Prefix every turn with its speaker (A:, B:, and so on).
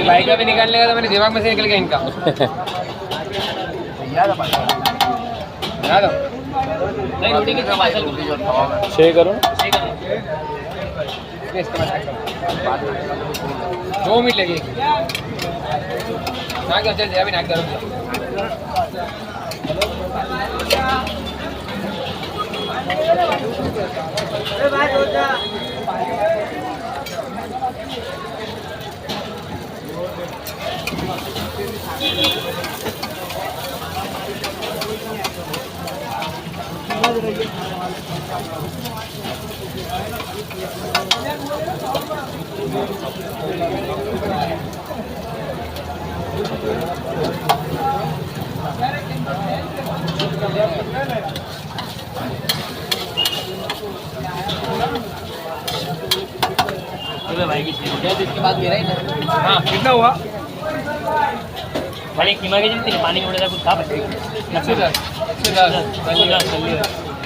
A: भाई का भी निकाल लेगा तो मेरे दिमाग में से निकल गया इनका। याद हो? नहीं रोटी की
B: शेयर करो।
A: 2 मिनट लगेगी। ना क्या चल अभी नाक करो।
C: भाई की इसके बाद मेरा ही ना।
A: हाँ कितना हुआ?
C: भाई कीमा के पानी में कुछ था बस
A: 110 110